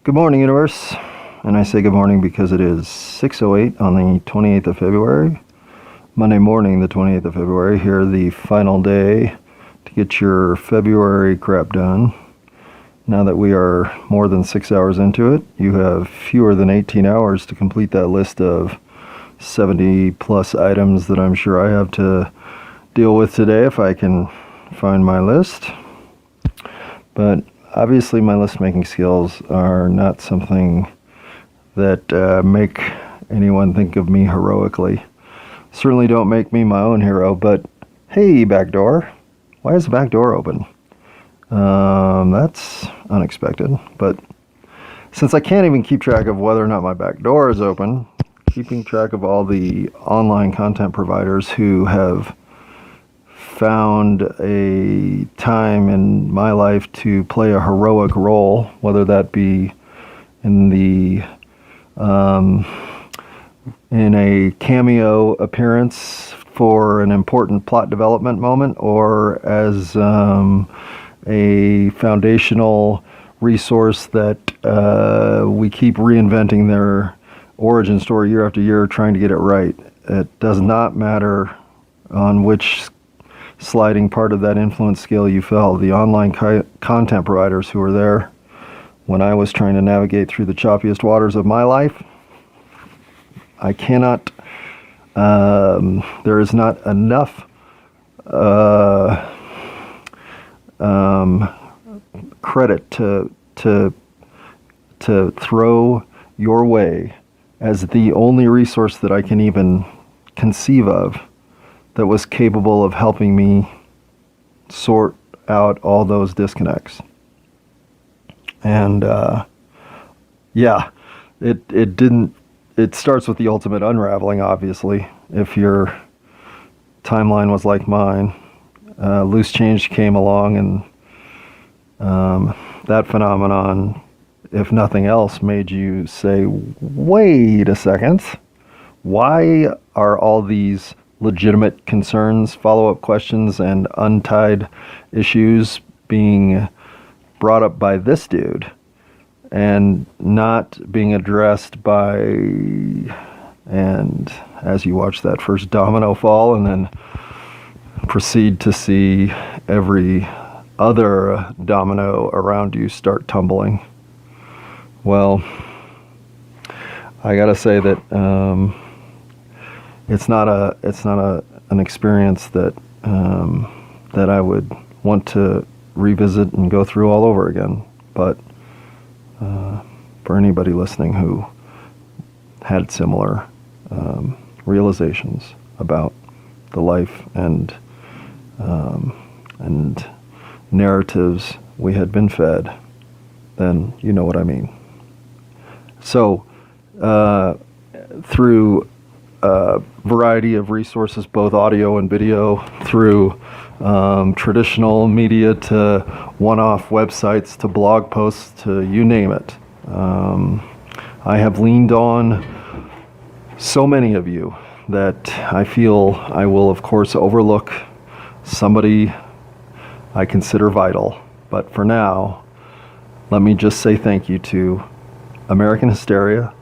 Good morning, universe. And I say good morning because it is 6:08 on the 28th of February. Monday morning, the 28th of February. Here, the final day to get your February crap done. Now that we are more than 6 hours into it, you have fewer than 18 hours to complete that list of 70 plus items that I'm sure I have to deal with today if I can find my list. But obviously my list making skills are not something that make anyone think of me heroically. Certainly don't make me my own hero, but hey, back door. Why is the back door open? That's unexpected, but since I can't even keep track of whether or not my back door is open, keeping track of all the online content providers who have found a time in my life to play a heroic role, whether that be in the in a cameo appearance for an important plot development moment, or as a foundational resource that we keep reinventing their origin story year after year, trying to get it right. It does not matter on which sliding part of that influence scale you fell. The online content providers who were there when I was trying to navigate through the choppiest waters of my life, I cannot, there is not enough credit to throw your way as the only resource that I can even conceive of that was capable of helping me sort out all those disconnects. And it starts with the ultimate unraveling, obviously. If your timeline was like mine, loose change came along, and that phenomenon, if nothing else, made you say, wait a second, why are all these legitimate concerns, follow-up questions, and untied issues being brought up by this dude and not being addressed by, and as you watch that first domino fall and then proceed to see every other domino around you start tumbling. Well, I gotta say that it's not an experience that that I would want to revisit and go through all over again. But for anybody listening who had similar realizations about the life and narratives we had been fed, then you know what I mean. So through a variety of resources, both audio and video, through traditional media to one-off websites to blog posts to you name it. I have leaned on so many of you that I feel I will, of course, overlook somebody I consider vital. But for now, let me just say thank you to American Hysteria,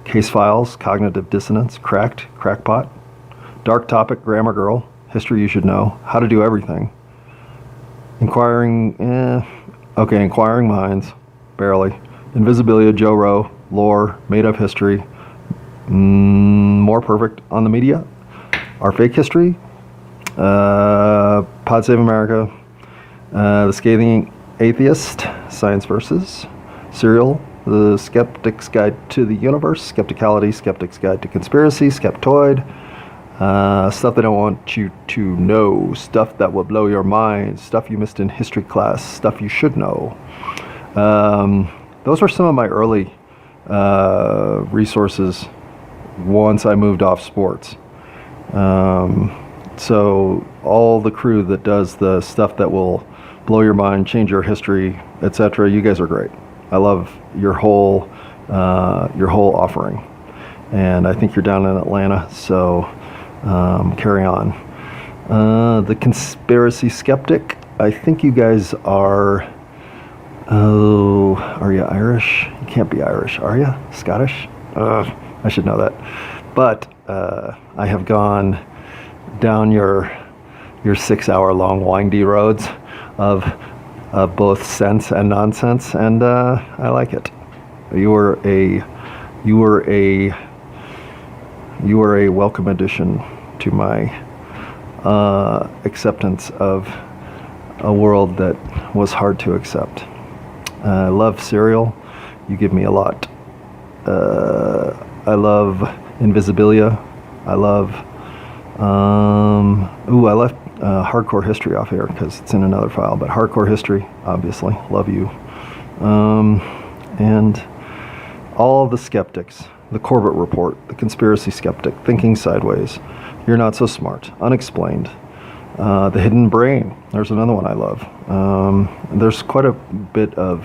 Case Files, Cognitive Dissonance, Cracked, Crackpot, Dark Topic, Grammar Girl, History You Should Know, How to Do Everything, Inquiring Minds, barely, Invisibilia, Joe Rowe, Lore, Made Up History, More Perfect on the Media, Our Fake History, Pod Save America, The Scathing Atheist, Science Versus, Serial, The Skeptic's Guide to the Universe, Skepticality, Skeptic's Guide to Conspiracy, Skeptoid, stuff they don't want you to know, stuff that will blow your mind, stuff you missed in history class, stuff you should know. Those were some of my early resources once I moved off sports. So all the crew that does the stuff that will blow your mind, change your history, etc., you guys are great. I love your whole offering, and I think you're down in Atlanta, so carry on. The Conspiracy Skeptic, I think you guys are, are you Irish? You can't be Irish, are you? Scottish? I should know that. But I have gone down your 6-hour-long windy roads of both sense and nonsense, and I like it. You are a welcome addition to my acceptance of a world that was hard to accept. I love cereal. You give me a lot. I love Invisibilia. I love I left Hardcore History off here because it's in another file, but Hardcore History, obviously, love you. And all the skeptics, the Corbett Report, the Conspiracy Skeptic, Thinking Sideways, You're Not So Smart, Unexplained, The Hidden Brain, there's another one I love. There's quite a bit of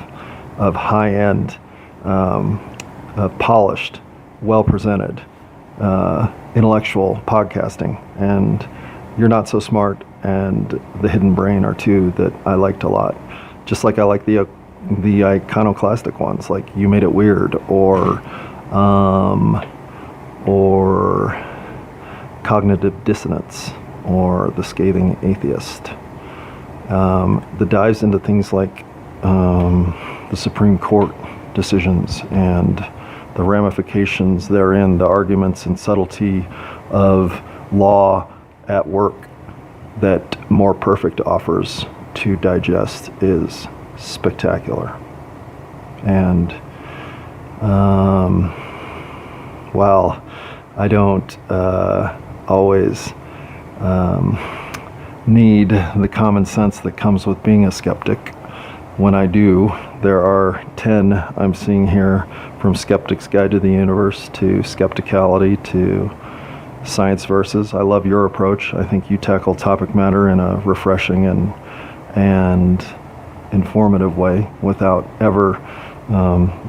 high-end, polished, well-presented, intellectual podcasting, and You're Not So Smart and The Hidden Brain are two that I liked a lot. Just like I like the iconoclastic ones, like You Made It Weird, or Cognitive Dissonance, or The Scathing Atheist. The dives into things like the Supreme Court decisions and the ramifications therein, the arguments and subtlety of law at work that More Perfect offers to digest is spectacular. And while I don't always need the common sense that comes with being a skeptic, when I do, there are 10 I'm seeing here, from Skeptic's Guide to the Universe to Skepticality to Science Versus. I love your approach. I think you tackle topic matter in a refreshing and informative way without ever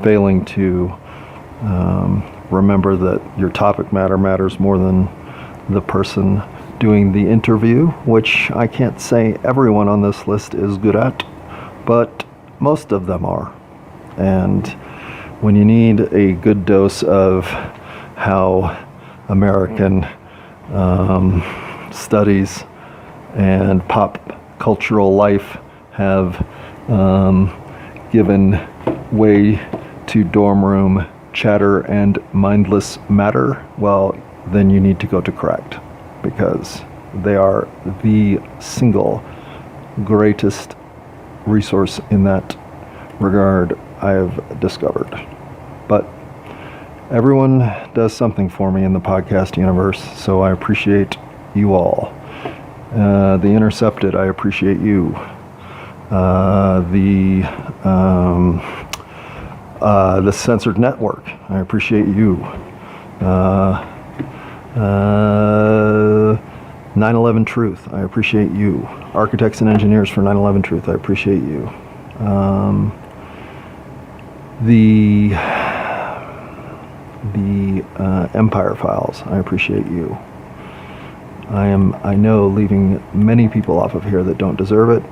failing to remember that your topic matter matters more than the person doing the interview, which I can't say everyone on this list is good at, but most of them are. And when you need a good dose of how American studies and pop cultural life have given way to dorm room chatter and mindless matter, well, then you need to go to Cracked, because they are the single greatest resource in that regard I have discovered. But everyone does something for me in the podcast universe, so I appreciate you all. The Intercepted, I appreciate you. The Censored Network, I appreciate you. 9/11 Truth, I appreciate you. Architects and Engineers for 9/11 Truth, I appreciate you. The Empire Files, I appreciate you. I know, leaving many people off of here that don't deserve it.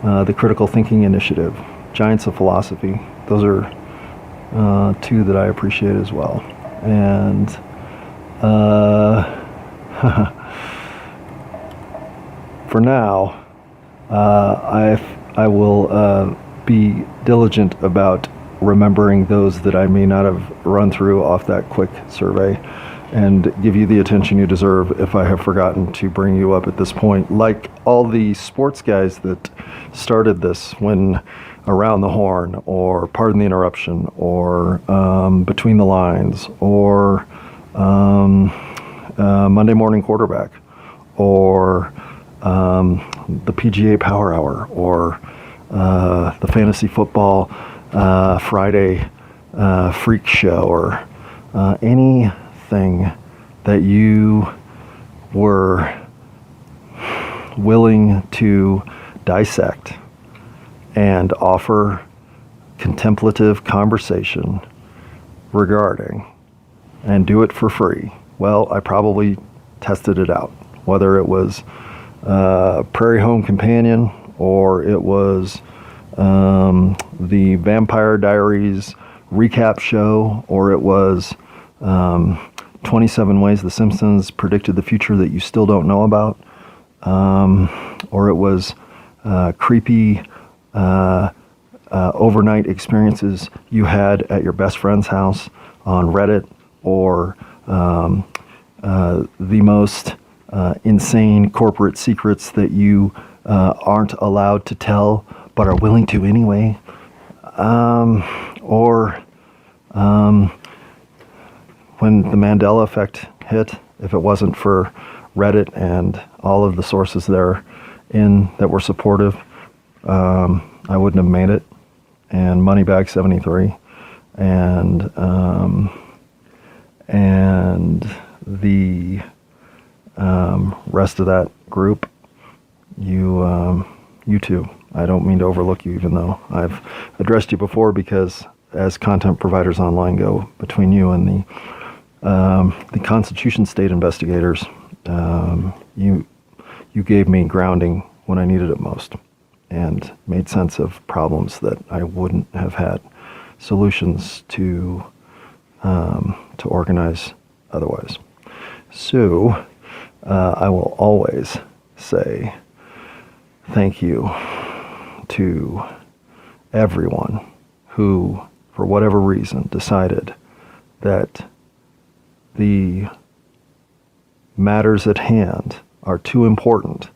The Critical Thinking Initiative, Giants of Philosophy, those are two that I appreciate as well. And for now, I will be diligent about remembering those that I may not have run through off that quick survey, and give you the attention you deserve if I have forgotten to bring you up at this point. Like all the sports guys that started this, when Around the Horn, or Pardon the Interruption, or Between the Lines, or Monday Morning Quarterback, or the PGA Power Hour, or the Fantasy Football Friday Freak Show, or anything that you were willing to dissect and offer contemplative conversation regarding, and do it for free. Well, I probably tested it out, whether it was Prairie Home Companion, or it was the Vampire Diaries recap show, or it was 27 Ways the Simpsons predicted the future that you still don't know about, or it was creepy overnight experiences you had at your best friend's house on Reddit, or the most insane corporate secrets that you aren't allowed to tell but are willing to anyway, or when the Mandela effect hit. If it wasn't for Reddit and all of the sources therein that were supportive, I wouldn't have made it. And Moneybag 73 and the rest of that group, you too. I don't mean to overlook you, even though I've addressed you before, because as content providers online go, between you and the Constitution State investigators, you gave me grounding when I needed it most, and made sense of problems that I wouldn't have had solutions to organize otherwise. So I will always say thank you to everyone who, for whatever reason, decided that the matters at hand are too important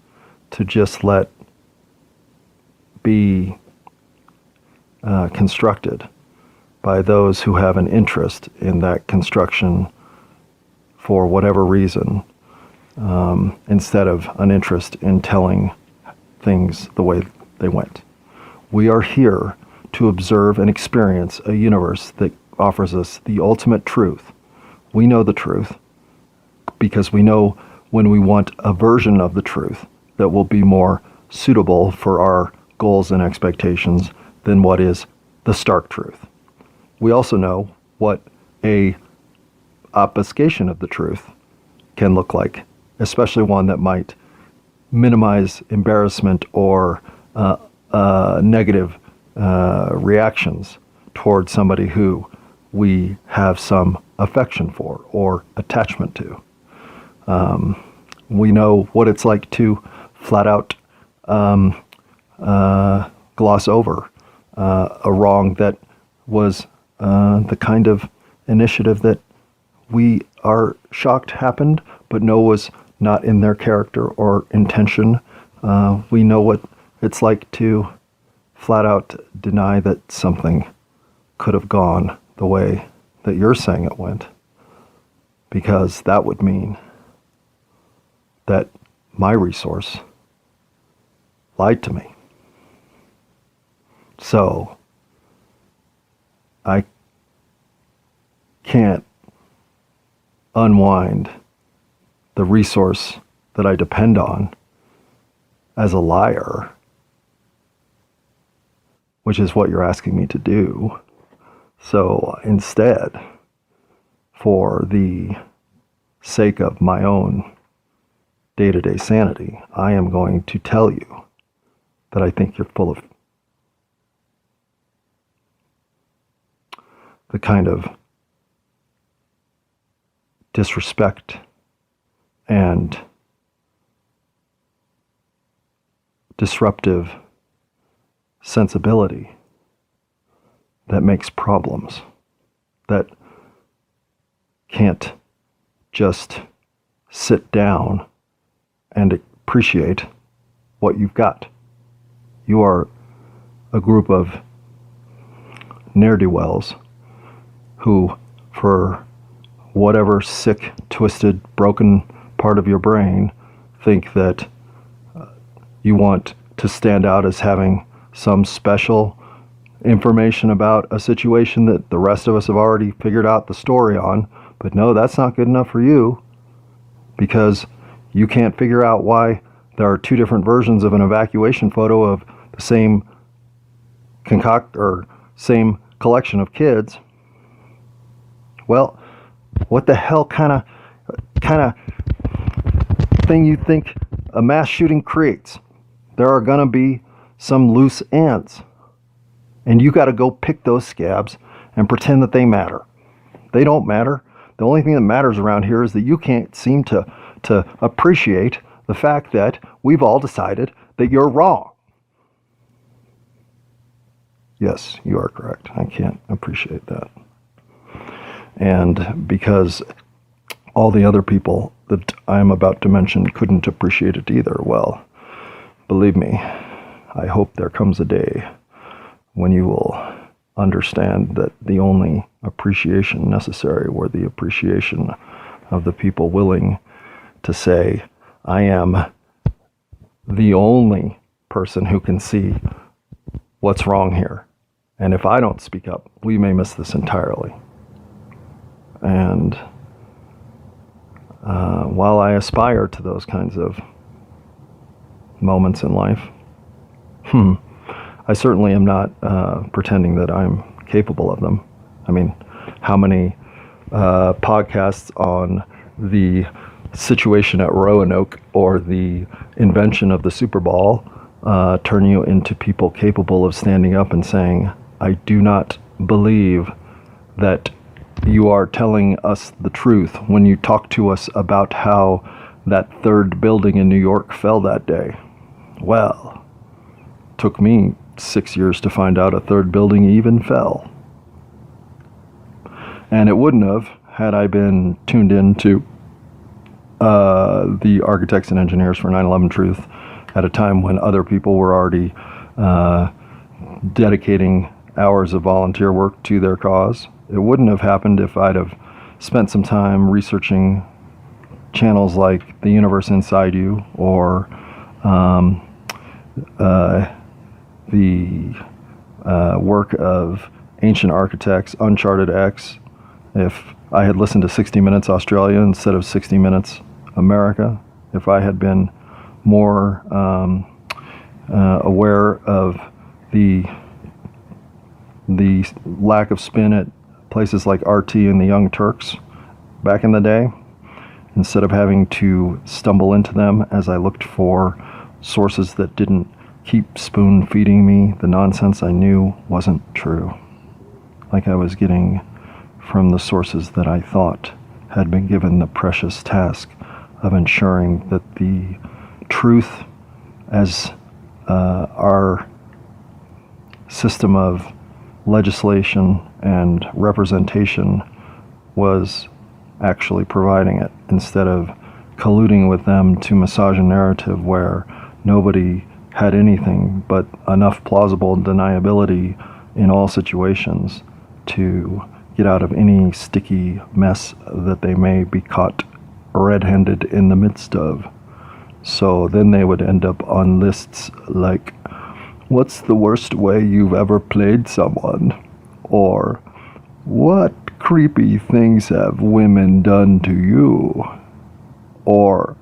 to just let be constructed by those who have an interest in that construction for whatever reason, instead of an interest in telling things the way they went. We are here to observe and experience a universe that offers us the ultimate truth. We know the truth because we know when we want a version of the truth that will be more suitable for our goals and expectations than what is the stark truth. We also know what a obfuscation of the truth can look like, especially one that might minimize embarrassment or negative reactions towards somebody who we have some affection for or attachment to. We know what it's like to flat out gloss over a wrong that was the kind of initiative that we are shocked happened, but know was not in their character or intention. We know what it's like to flat out deny that something could have gone the way that you're saying it went, because that would mean that my resource lied to me. So I can't unwind the resource that I depend on as a liar, which is what you're asking me to do. So instead, for the sake of my own day-to-day sanity, I am going to tell you that I think you're full of the kind of disrespect and disruptive sensibility that makes problems, that can't just sit down and appreciate what you've got. You are a group of ne'er-do-wells who, for whatever sick, twisted, broken part of your brain, think that you want to stand out as having some special information about a situation that the rest of us have already figured out the story on. But no, that's not good enough for you, because you can't figure out why there are two different versions of an evacuation photo of the same same collection of kids. Well, what the hell kind of thing you think a mass shooting creates? There are gonna be some loose ends, and you got to go pick those scabs and pretend that they matter. They don't matter. The only thing that matters around here is that you can't seem to appreciate the fact that we've all decided that you're wrong. Yes, you are correct. I can't appreciate that. And because all the other people that I'm about to mention couldn't appreciate it either, well, believe me, I hope there comes a day when you will understand that the only appreciation necessary were the appreciation of the people willing to say, I am the only person who can see what's wrong here. And if I don't speak up, we may miss this entirely. And while I aspire to those kinds of moments in life, I certainly am not pretending that I'm capable of them. I mean, how many podcasts on the situation at Roanoke or the invention of the Super Bowl turn you into people capable of standing up and saying, I do not believe that you are telling us the truth when you talk to us about how that third building in New York fell that day. Well, took me 6 years to find out a third building even fell. And it wouldn't have had I been tuned into the architects and engineers for 9/11 Truth at a time when other people were already dedicating hours of volunteer work to their cause. It wouldn't have happened if I'd have spent some time researching channels like The Universe Inside You or the work of ancient architects, Uncharted X. If I had listened to 60 Minutes Australia instead of 60 Minutes America, if I had been more aware of the lack of spin at places like RT and the Young Turks back in the day, instead of having to stumble into them as I looked for sources that didn't keep spoon feeding me the nonsense I knew wasn't true, like I was getting from the sources that I thought had been given the precious task of ensuring that the truth as our system of legislation and representation was actually providing it, instead of colluding with them to massage a narrative where nobody had anything but enough plausible deniability in all situations to get out of any sticky mess that they may be caught red-handed in the midst of. So then they would end up on lists like, what's the worst way you've ever played someone? Or, what creepy things have women done to you? Or,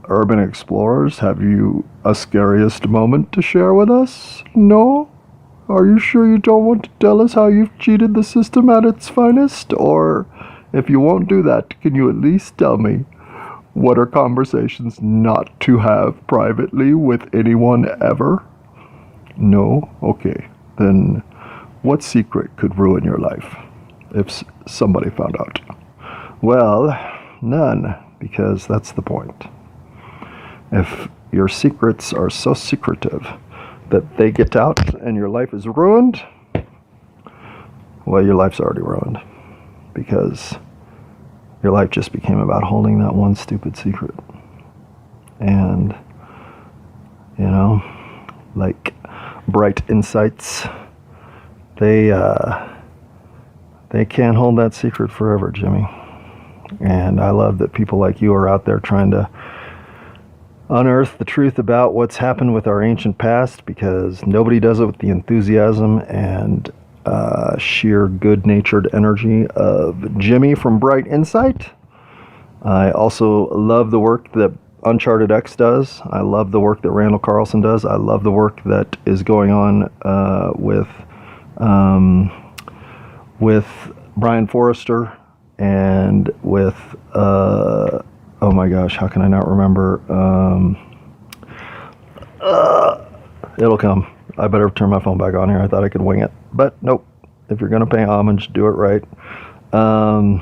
Urban Explorers, have you a scariest moment to share with us? No? Are you sure you don't want to tell us how you've cheated the system at its finest? Or, if you won't do that, can you at least tell me what are conversations not to have privately with anyone ever? No? Okay. Then what secret could ruin your life if somebody found out? Well, none, because that's the point. If your secrets are so secretive that they get out and your life is ruined, well, your life's already ruined, because your life just became about holding that one stupid secret. And, you know, like bright insights, they can't hold that secret forever, Jimmy. And I love that people like you are out there trying to unearth the truth about what's happened with our ancient past, because nobody does it with the enthusiasm and sheer good-natured energy of Jimmy from Bright Insight. I also love the work that Uncharted X does. I love the work that Randall Carlson does. I love the work that is going on with Brian Forrester and with oh my gosh, how can I not remember? It'll come. I better turn my phone back on here. I thought I could wing it, but nope. If you're going to pay homage, do it right. The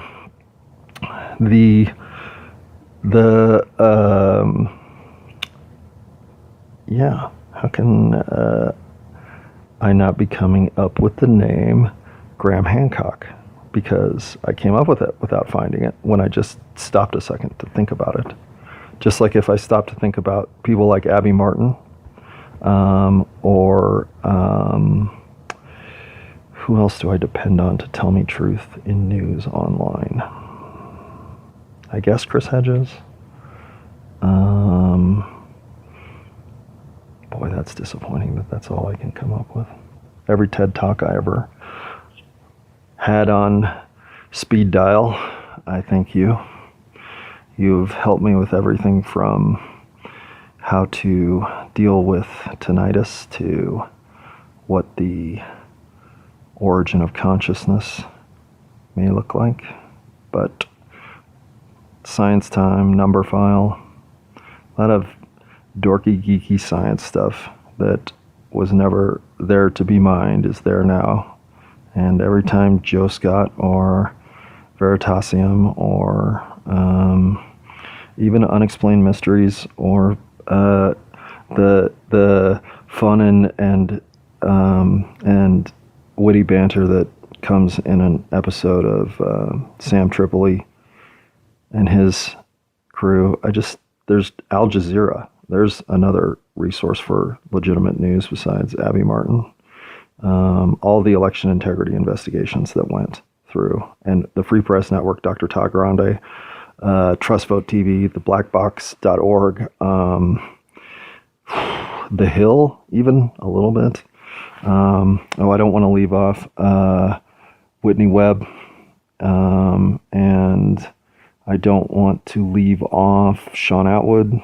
yeah, how can I not be coming up with the name Graham Hancock? Because I came up with it without finding it when I just stopped a second to think about it. Just like if I stopped to think about people like Abby Martin, or who else do I depend on to tell me truth in news online? I guess Chris Hedges. Boy, that's disappointing that that's all I can come up with. Every TED Talk I ever had on speed dial, I thank you. You've helped me with everything from how to deal with tinnitus to what the origin of consciousness may look like. But science time, number file, a lot of dorky, geeky science stuff that was never there to be mined is there now. And every time Joe Scott or Veritasium or even Unexplained Mysteries or the fun and witty banter that comes in an episode of Sam Tripoli and his crew, there's Al Jazeera. There's another resource for legitimate news besides Abby Martin. All the election integrity investigations that went through, and the Free Press Network, Dr. Todd Grande, Trust Vote TV, the blackbox.org, The Hill, even a little bit. I don't want to leave off Whitney Webb, and I don't want to leave off Sean Atwood,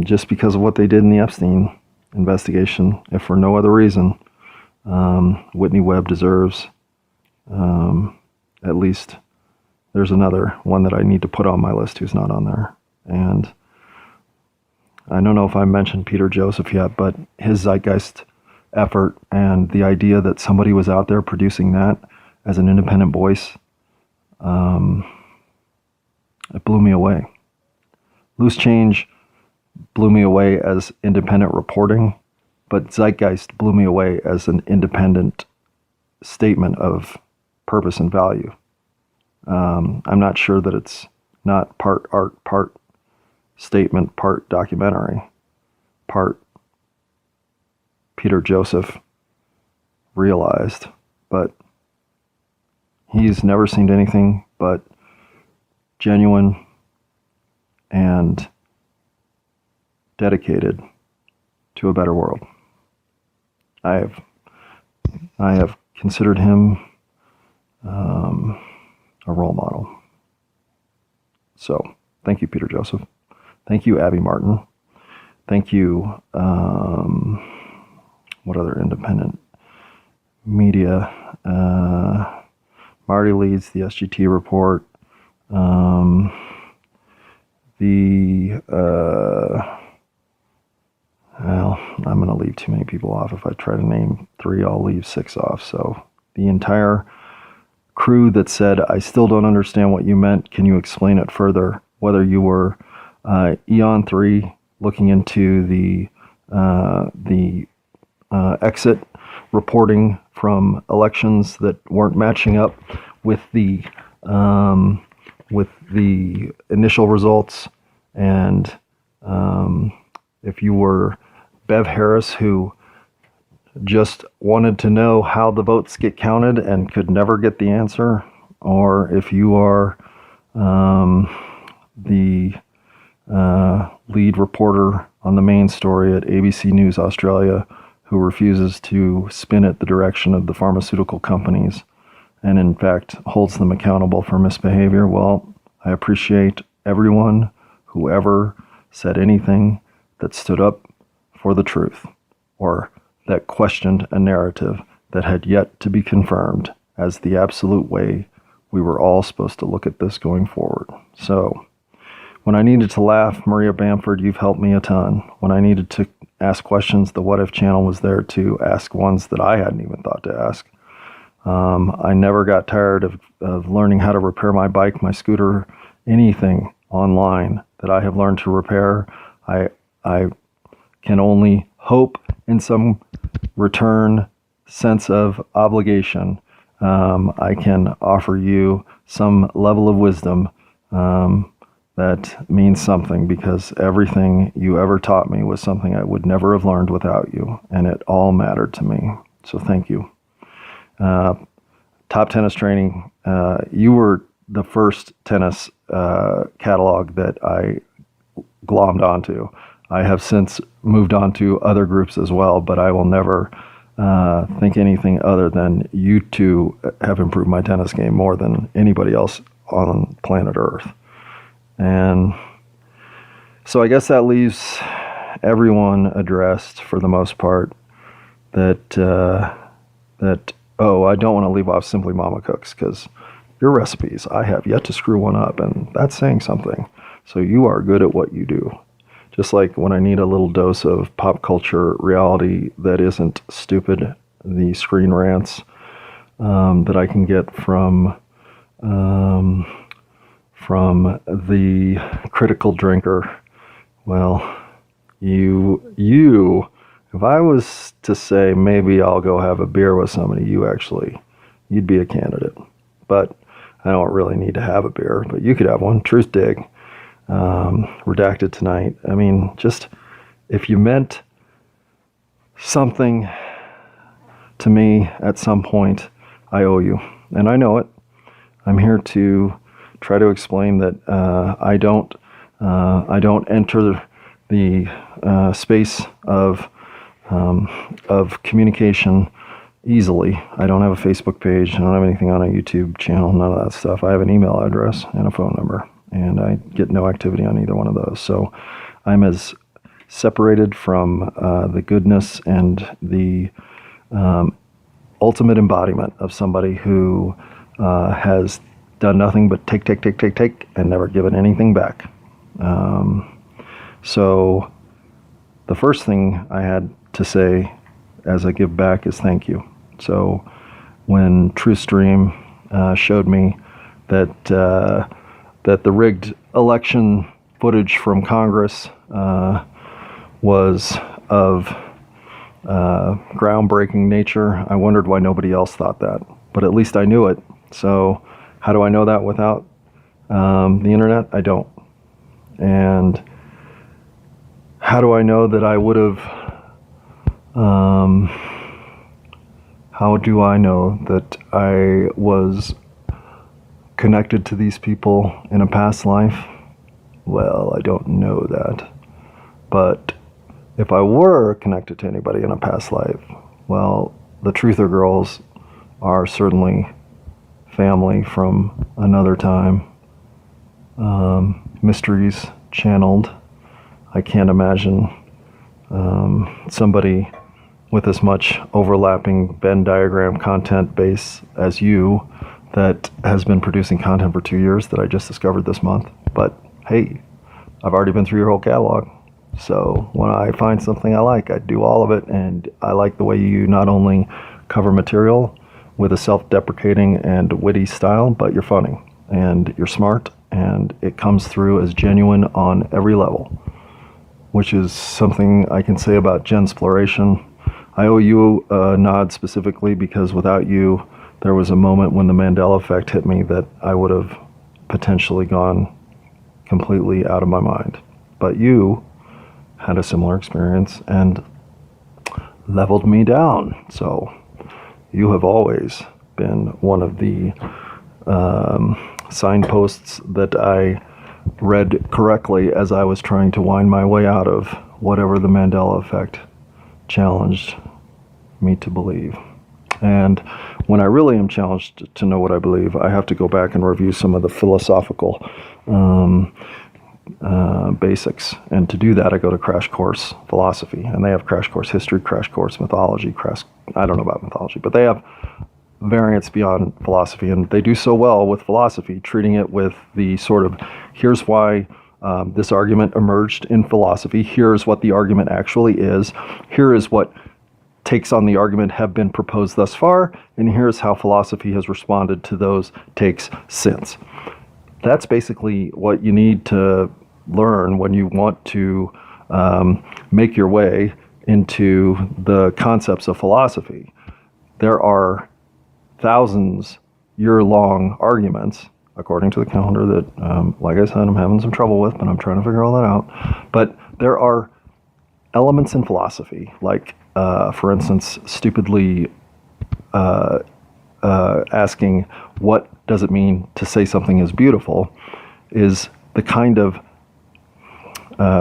just because of what they did in the Epstein investigation. If for no other reason, Whitney Webb deserves, at least there's another one that I need to put on my list who's not on there. And I don't know if I mentioned Peter Joseph yet, but his Zeitgeist effort and the idea that somebody was out there producing that as an independent voice, it blew me away. Loose Change blew me away as independent reporting, but Zeitgeist blew me away as an independent statement of purpose and value. I'm not sure that it's not part art, part statement, part documentary, part Peter Joseph realized, but he's never seemed anything but genuine and dedicated to a better world. I have considered him a role model. So thank you, Peter Joseph. Thank you, Abby Martin. Thank you, what other independent media? Marty leads the SGT report. Well, I'm going to leave too many people off. If I try to name 3, I'll leave 6 off. So the entire crew that said, I still don't understand what you meant. Can you explain it further? Whether you were Eon 3 looking into the exit reporting from elections that weren't matching up with the initial results, and if you were Bev Harris, who just wanted to know how the votes get counted and could never get the answer, or if you are the lead reporter on the main story at ABC News Australia, who refuses to spin it the direction of the pharmaceutical companies and in fact holds them accountable for misbehavior. Well, I appreciate everyone who ever said anything that stood up for the truth or that questioned a narrative that had yet to be confirmed as the absolute way we were all supposed to look at this going forward. So when I needed to laugh, Maria Bamford, you've helped me a ton. When I needed to ask questions, the What If channel was there to ask ones that I hadn't even thought to ask. I never got tired of learning how to repair my bike, my scooter, anything online that I have learned to repair. I can only hope in some return sense of obligation I can offer you some level of wisdom that means something, because everything you ever taught me was something I would never have learned without you, and it all mattered to me. So thank you. Top Tennis Training, you were the first tennis catalog that I glommed onto. I have since moved on to other groups as well, but I will never think anything other than you two have improved my tennis game more than anybody else on planet Earth. And so I guess that leaves everyone addressed for the most part. Oh, I don't want to leave off Simply Mama Cooks, because your recipes, I have yet to screw one up, and that's saying something. So you are good at what you do. Just like when I need a little dose of pop culture reality that isn't stupid, the Screen Rants that I can get from the Critical Drinker. Well, you, if I was to say maybe I'll go have a beer with somebody, you'd be a candidate. But I don't really need to have a beer, but you could have one. Truth dig. Redacted tonight. I mean, just if you meant something to me at some point, I owe you, and I know it. I'm here to try to explain that I don't enter the space of communication easily. I don't have a Facebook page. I don't have anything on a YouTube channel. None of that stuff. I have an email address and a phone number, and I get no activity on either one of those. So I'm as separated from the goodness and the ultimate embodiment of somebody who has done nothing but take, and never given anything back. So the first thing I had to say as I give back is thank you. So when TrueStream showed me that the rigged election footage from Congress was of groundbreaking nature, I wondered why nobody else thought that. But at least I knew it. So how do I know that without the internet? I don't. And how do I know that I would have... how do I know that I was connected to these people in a past life? Well, I don't know that. But if I were connected to anybody in a past life, well, the Truther girls are certainly family from another time. Mysteries channeled. I can't imagine somebody with as much overlapping Venn diagram content base as you that has been producing content for 2 years that I just discovered this month. But hey, I've already been through your whole catalog. So when I find something I like, I do all of it. And I like the way you not only cover material with a self-deprecating and witty style, but you're funny and you're smart, and it comes through as genuine on every level, which is something I can say about Gensploration. I owe you a nod specifically because without you, there was a moment when the Mandela effect hit me that I would have potentially gone completely out of my mind. But you had a similar experience and leveled me down. So you have always been one of the signposts that I read correctly as I was trying to wind my way out of whatever the Mandela effect challenged me to believe. And when I really am challenged to know what I believe, I have to go back and review some of the philosophical basics. And to do that, I go to Crash Course Philosophy. And they have Crash Course History, Crash Course Mythology, I don't know about mythology, but they have variants beyond philosophy. And they do so well with philosophy, treating it with the sort of, here's why this argument emerged in philosophy. Here's what the argument actually is. Here is what takes on the argument have been proposed thus far, and here's how philosophy has responded to those takes since. That's basically what you need to learn when you want to make your way into the concepts of philosophy. There are thousands year-long arguments, according to the calendar, that, like I said, I'm having some trouble with, but I'm trying to figure all that out. But there are elements in philosophy, like, for instance, stupidly asking what does it mean to say something is beautiful, is the kind of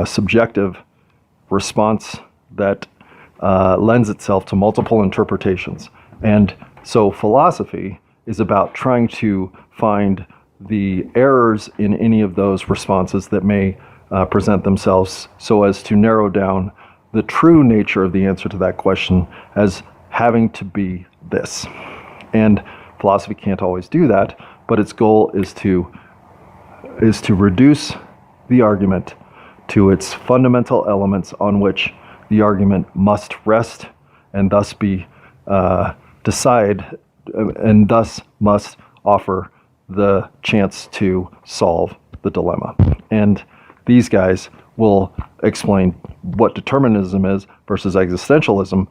subjective response that lends itself to multiple interpretations. And so philosophy is about trying to find the errors in any of those responses that may present themselves, so as to narrow down the true nature of the answer to that question as having to be this. And philosophy can't always do that, but its goal is to reduce the argument to its fundamental elements on which the argument must rest, and thus be and thus must offer the chance to solve the dilemma. And these guys will explain what determinism is versus existentialism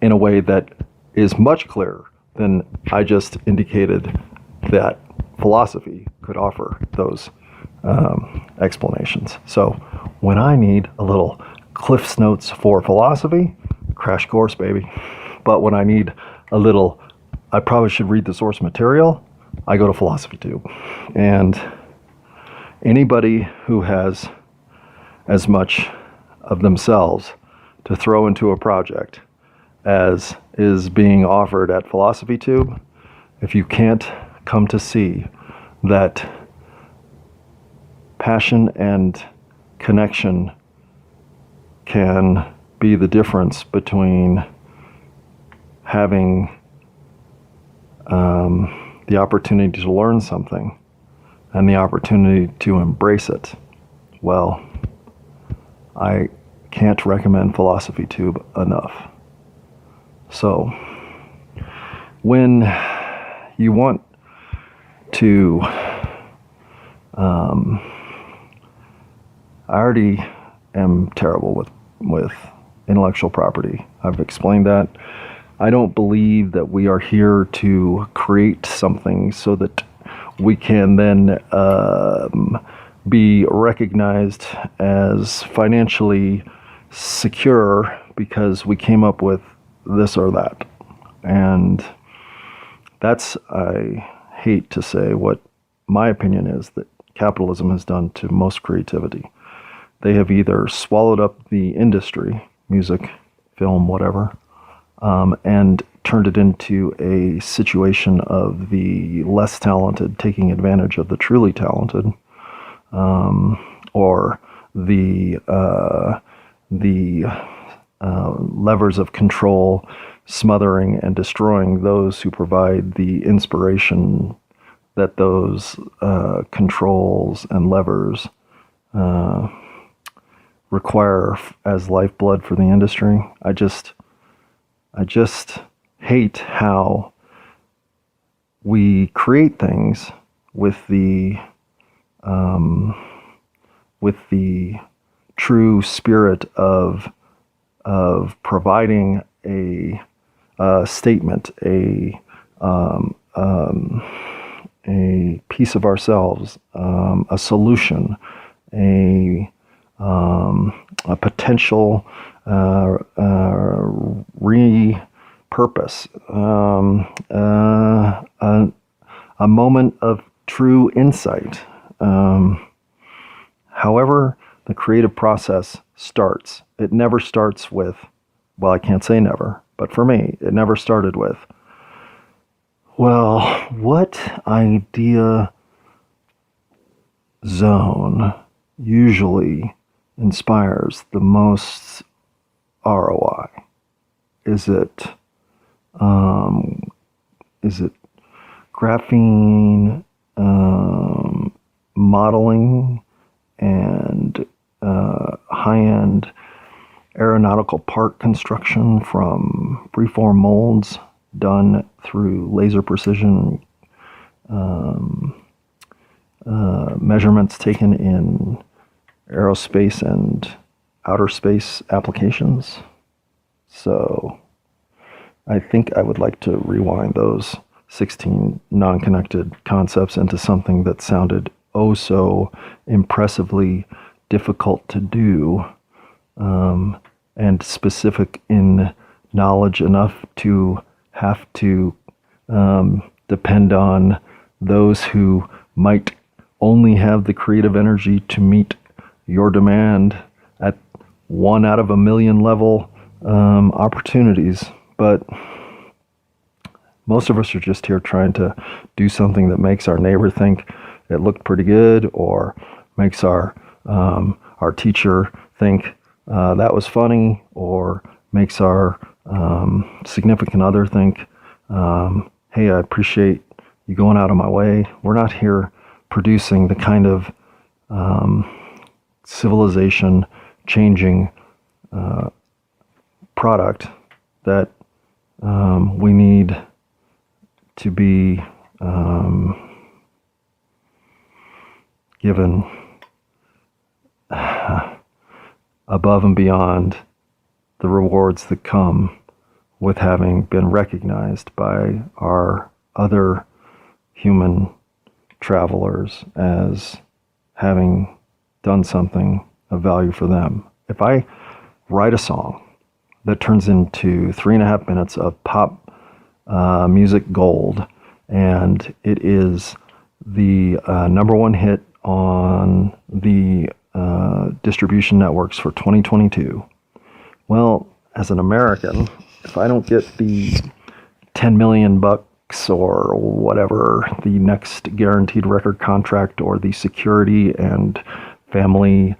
in a way that is much clearer than I just indicated that philosophy could offer those explanations. So when I need a little Cliff's Notes for philosophy, crash course, baby. But when I need a little, I probably should read the source material, I go to PhilosophyTube. And anybody who has as much of themselves to throw into a project as is being offered at PhilosophyTube, if you can't come to see that passion and connection can be the difference between having the opportunity to learn something and the opportunity to embrace it, well, I can't recommend PhilosophyTube enough. So, when you want to, I already am terrible with intellectual property. I've explained that. I don't believe that we are here to create something so that we can then be recognized as financially secure because we came up with this or that. And that's, I hate to say, what my opinion is that capitalism has done to most creativity. They have either swallowed up the industry, music, film, whatever, and turned it into a situation of the less talented taking advantage of the truly talented, or the levers of control smothering and destroying those who provide the inspiration that those controls and levers require as lifeblood for the industry. I just hate how we create things with the true spirit of providing a statement, a piece of ourselves, a solution, a potential repurpose, a moment of true insight. However, the creative process starts. It never starts with, well, I can't say never, but for me, it never started with, well, what idea zone usually inspires the most ROI? Is it graphene modeling and high-end aeronautical part construction from freeform molds done through laser precision measurements taken in aerospace and outer space applications. So I think I would like to rewind those 16 non-connected concepts into something that sounded oh so impressively difficult to do, and specific in knowledge enough to have to depend on those who might only have the creative energy to meet your demand at 1 out of a million level opportunities. But most of us are just here trying to do something that makes our neighbor think it looked pretty good, or makes our teacher think that was funny, or makes our significant other think, hey, I appreciate you going out of my way. We're not here producing the kind of civilization changing product that we need to be given above and beyond the rewards that come with having been recognized by our other human travelers as having done something of value for them. If I write a song that turns into 3.5 minutes of pop music gold, and it is the number one hit on the distribution networks for 2022, well, as an American, if I don't get the $10 million or whatever the next guaranteed record contract, or the security and family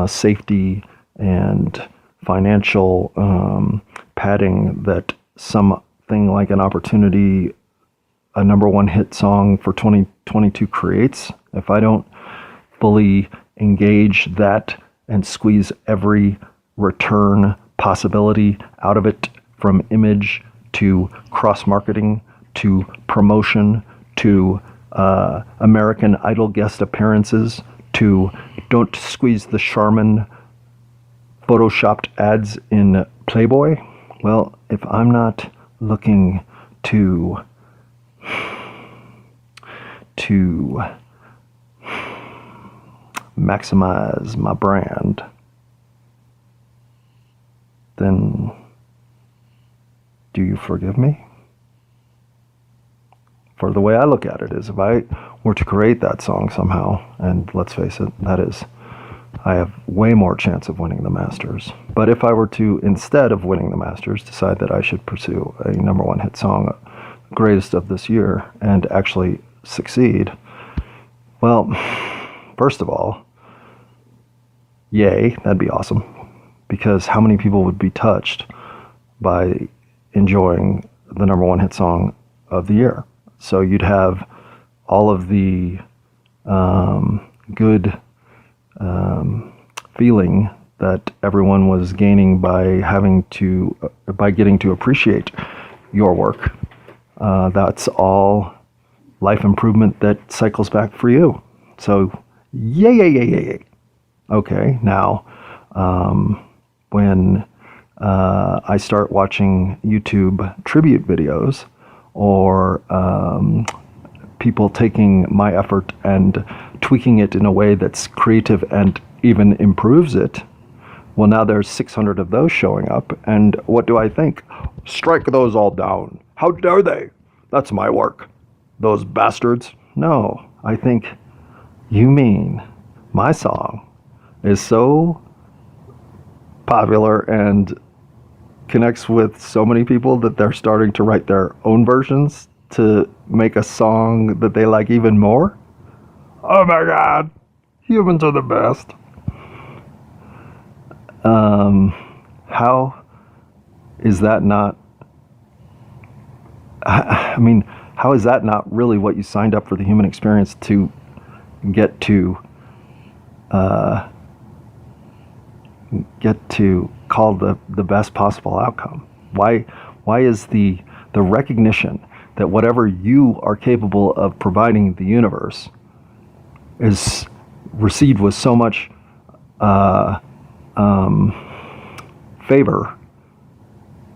safety and financial padding that something like an opportunity, a number one hit song for 2022 creates, if I don't fully engage that and squeeze every return possibility out of it, from image to cross-marketing to promotion to American Idol guest appearances to don't squeeze the Charmin photoshopped ads in Playboy, well, if I'm not looking to maximize my brand, then do you forgive me? For the way I look at it is, if I were to create that song somehow, and let's face it, that is, I have way more chance of winning the Masters. But if I were to, instead of winning the Masters, decide that I should pursue a number one hit song, greatest of this year, and actually succeed, well, first of all, yay, that'd be awesome. Because how many people would be touched by enjoying the number one hit song of the year? So you'd have all of the good feeling that everyone was gaining by getting to appreciate your work. That's all life improvement that cycles back for you. So yay, yay, yay, yay, yay. Okay, now when I start watching YouTube tribute videos, or people taking my effort and tweaking it in a way that's creative and even improves it, well, now there's 600 of those showing up, and what do I think? Strike those all down. How dare they? That's my work. Those bastards. No, I think you mean my song is so popular and connects with so many people that they're starting to write their own versions to make a song that they like even more? Oh my God, humans are the best. How is that not, I mean, how is that not really what you signed up for the human experience to get to called the best possible outcome? Why is the recognition that whatever you are capable of providing the universe is received with so much favor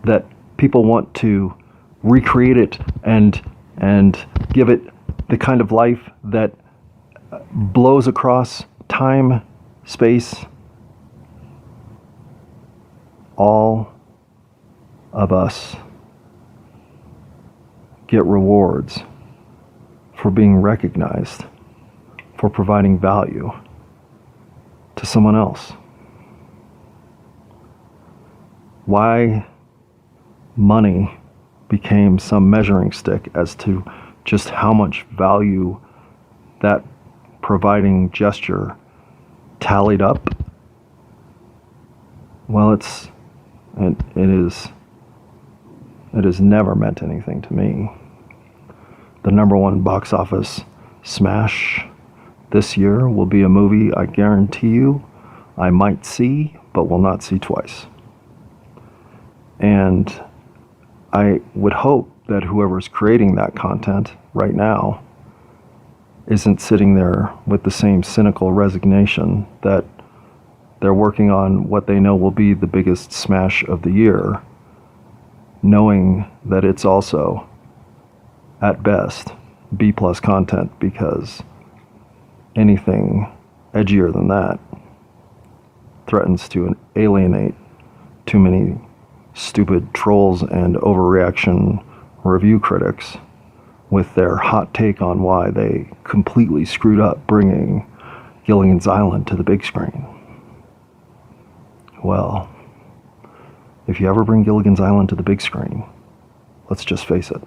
that people want to recreate it and give it the kind of life that blows across time, space? All of us get rewards for being recognized, for providing value to someone else. Why money became some measuring stick as to just how much value that providing gesture tallied up? Well, it has never meant anything to me. The #1 box office smash this year will be a movie I guarantee you I might see, but will not see twice. And I would hope that whoever's creating that content right now isn't sitting there with the same cynical resignation that they're working on what they know will be the biggest smash of the year, knowing that it's also, at best, B+ content, because anything edgier than that threatens to alienate too many stupid trolls and overreaction review critics with their hot take on why they completely screwed up bringing Gilligan's Island to the big screen. Well, if you ever bring Gilligan's Island to the big screen, let's just face it,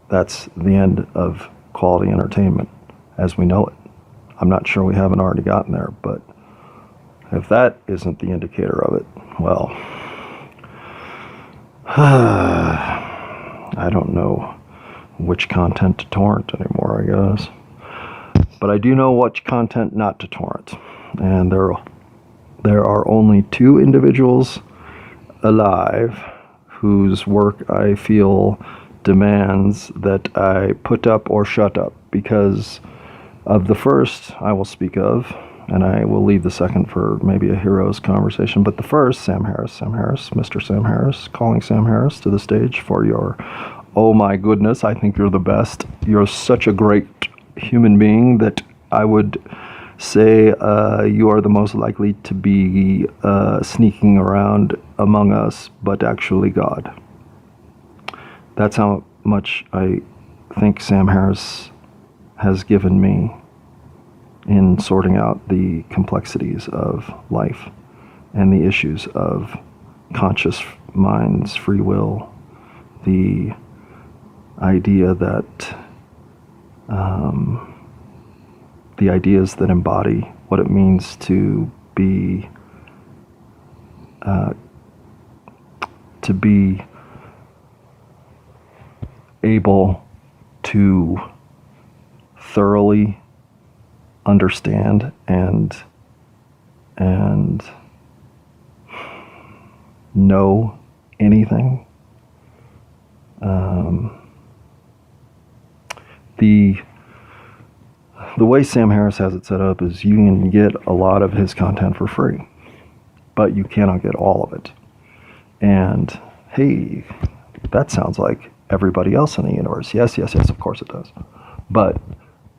that's the end of quality entertainment as we know it. I'm not sure we haven't already gotten there, but if that isn't the indicator of it, well, I don't know which content to torrent anymore, I guess. But I do know which content not to torrent. And there are only 2 individuals alive whose work I feel demands that I put up or shut up. Because of the first I will speak of, and I will leave the second for maybe a hero's conversation. But the first, Sam Harris, Mr. Sam Harris, calling Sam Harris to the stage for your, oh my goodness, I think you're the best. You're such a great human being that I would say you are the most likely to be sneaking around among us, but actually God. That's how much I think Sam Harris has given me in sorting out the complexities of life and the issues of conscious minds, free will, the idea that the ideas that embody what it means to be able to thoroughly understand and know anything. The way Sam Harris has it set up is you can get a lot of his content for free, but you cannot get all of it. And hey, that sounds like everybody else in the universe. Yes, of course it does. But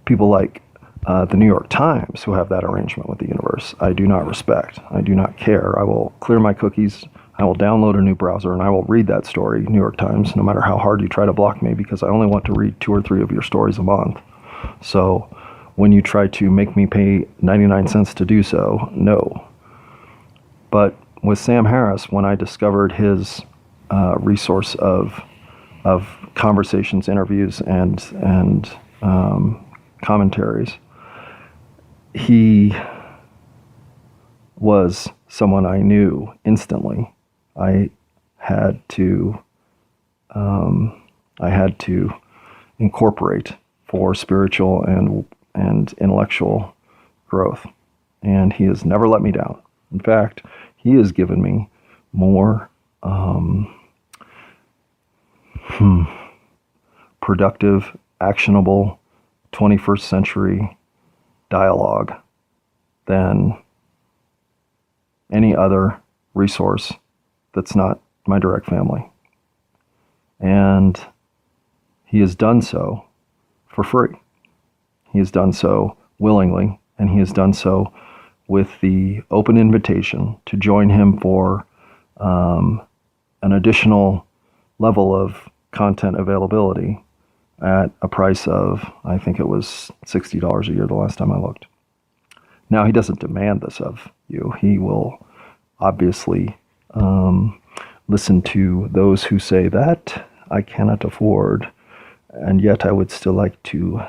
people like the New York Times, who have that arrangement with the universe, I do not respect. I do not care. I will clear my cookies. I will download a new browser, and I will read that story, New York Times, no matter how hard you try to block me, because I only want to read 2 or 3 of your stories a month. So when you try to make me pay 99 cents to do so, no. But with Sam Harris, when I discovered his resource of conversations, interviews, and commentaries, he was someone I knew instantly. I had to incorporate for spiritual and intellectual growth, and he has never let me down. In fact, he has given me more productive, actionable 21st century dialogue than any other resource that's not my direct family. And he has done so for free. He has done so willingly, and he has done so with the open invitation to join him for an additional level of content availability at a price of, I think it was $60 a year the last time I looked. Now, he doesn't demand this of you. He will obviously listen to those who say that I cannot afford, and yet I would still like to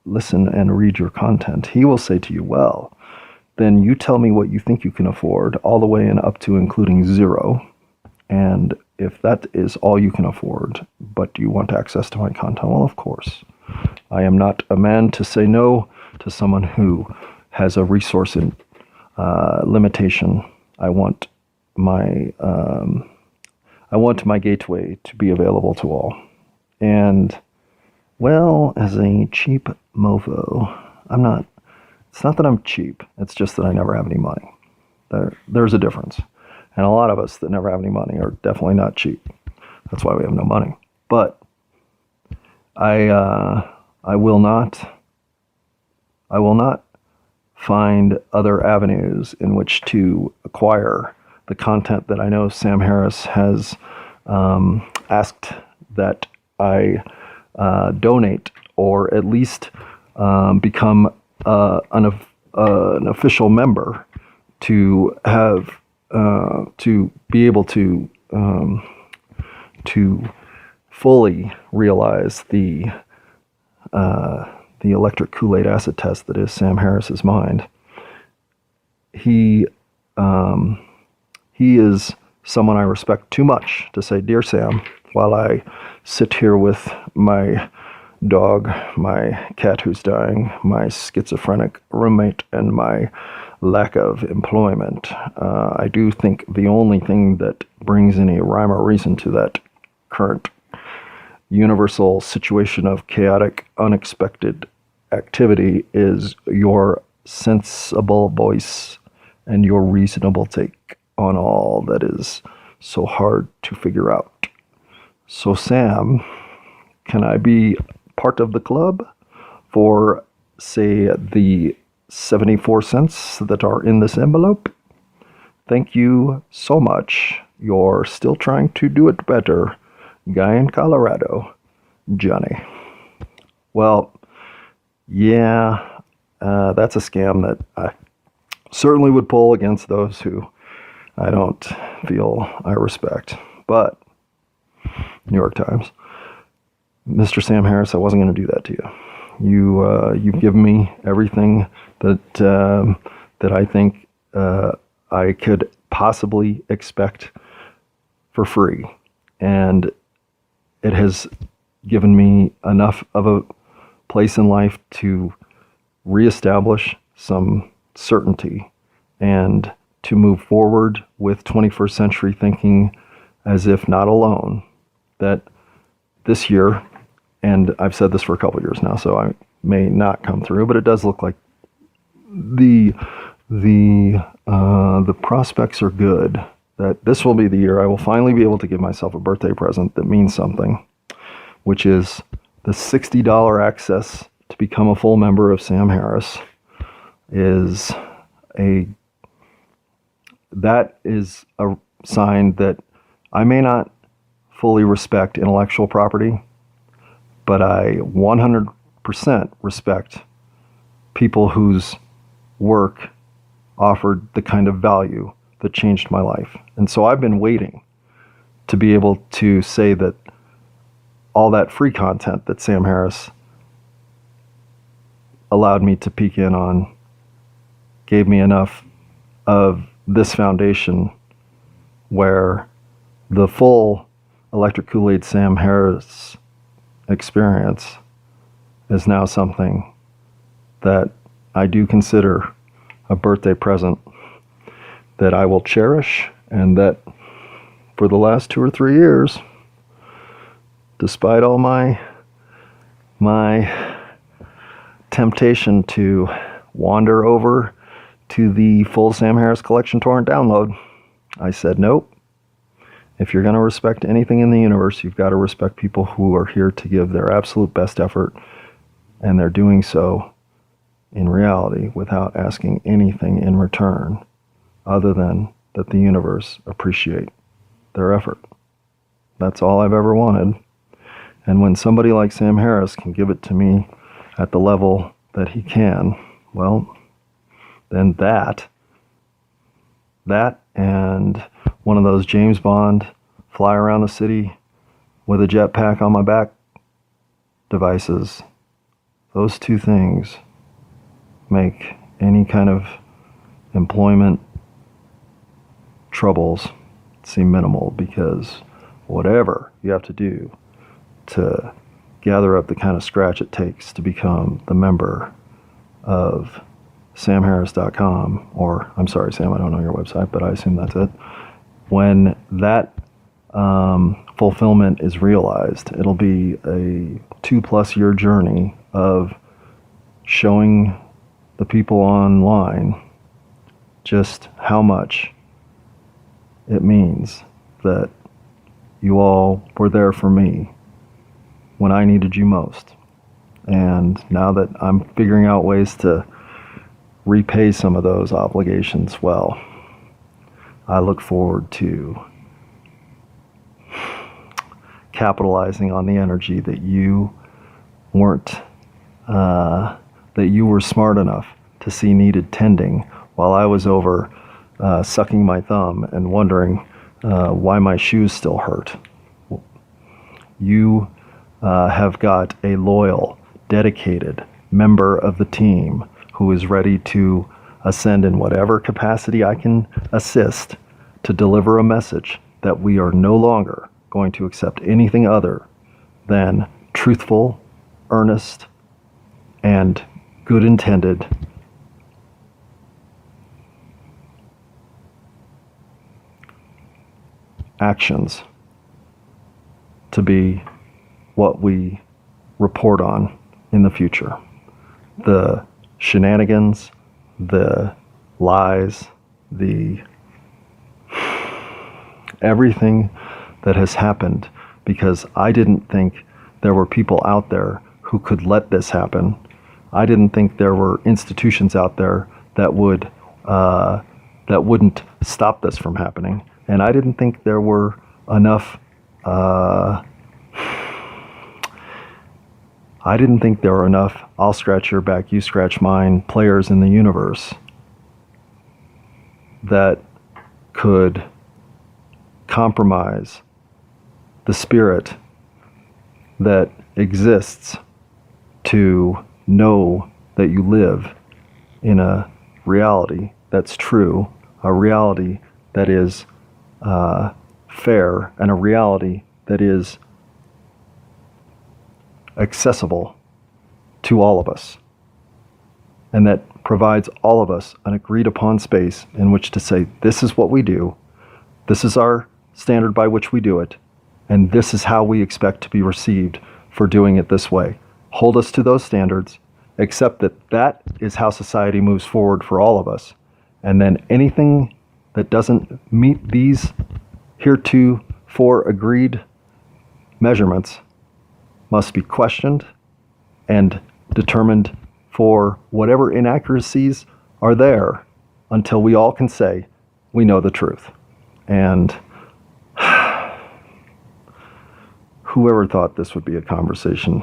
listen and read your content. He will say to you, well, then you tell me what you think you can afford, all the way and up to including zero. And if that is all you can afford, but you want access to my content, well, of course. I am not a man to say no to someone who has a resource in limitation. I want my gateway to be available to all. And, well, as a cheap mofo, it's not that I'm cheap, it's just that I never have any money. There's a difference. And a lot of us that never have any money are definitely not cheap. That's why we have no money. But I will not find other avenues in which to acquire the content that I know Sam Harris has asked that I donate, or at least become an official member to have to be able to fully realize the electric Kool-Aid acid test that is Sam Harris's mind. He is someone I respect too much to say, "Dear Sam," while I sit here with my dog, my cat who's dying, my schizophrenic roommate, and my lack of employment. I do think the only thing that brings any rhyme or reason to that current universal situation of chaotic, unexpected activity is your sensible voice and your reasonable take on all that is so hard to figure out. So, Sam, can I be part of the club for, say, the 74 cents that are in this envelope? Thank you so much. You're still trying to do it better. Guy in Colorado, Johnny. Well, yeah, that's a scam that I certainly would pull against those who I don't feel I respect. But, New York Times, Mr. Sam Harris, I wasn't going to do that to you. You've given me everything that I think I could possibly expect for free, and it has given me enough of a place in life to reestablish some certainty and to move forward with 21st century thinking as if not alone, that this year, and I've said this for a couple of years now, so I may not come through, but it does look like the prospects are good, that this will be the year I will finally be able to give myself a birthday present that means something, which is the $60 access to become a full member of Sam Harris. That is a sign that I may not fully respect intellectual property, but I 100% respect people whose work offered the kind of value that changed my life. And so I've been waiting to be able to say that all that free content that Sam Harris allowed me to peek in on gave me enough of this foundation where the full Electric Kool-Aid Sam Harris experience is now something that I do consider a birthday present that I will cherish, and that for the last 2 or 3 years, despite all my temptation to wander over to the full Sam Harris Collection torrent download, I said, nope. If you're going to respect anything in the universe, you've got to respect people who are here to give their absolute best effort, and they're doing so in reality without asking anything in return other than that the universe appreciate their effort. That's all I've ever wanted. And when somebody like Sam Harris can give it to me at the level that he can, well, then that and one of those James Bond fly around the city with a jetpack on my back devices, those two things make any kind of employment troubles seem minimal, because whatever you have to do to gather up the kind of scratch it takes to become the member of samharris.com, or I'm sorry, Sam, I don't know your website, but I assume that's it. When that fulfillment is realized, it'll be a 2+ year journey of showing the people online just how much it means that you all were there for me when I needed you most. And now that I'm figuring out ways to repay some of those obligations, well, I look forward to capitalizing on the energy that you were smart enough to see needed tending while I was over sucking my thumb and wondering why my shoes still hurt. You have got a loyal, dedicated member of the team who is ready to ascend in whatever capacity I can assist to deliver a message that we are no longer going to accept anything other than truthful, earnest, and good-intended actions to be what we report on in the future. The shenanigans, the lies, the everything that has happened because I didn't think there were people out there who could let this happen. I didn't think there were institutions out there that wouldn't stop this from happening. And I didn't think there were enough I'll scratch your back, you scratch mine players in the universe that could compromise the spirit that exists to know that you live in a reality that's true, a reality that is fair, and a reality that is accessible to all of us, and that provides all of us an agreed upon space in which to say, this is what we do, this is our standard by which we do it, and this is how we expect to be received for doing it this way. Hold us to those standards, accept that that is how society moves forward for all of us, and then anything that doesn't meet these heretofore agreed measurements must be questioned and determined for whatever inaccuracies are there until we all can say we know the truth. And whoever thought this would be a conversation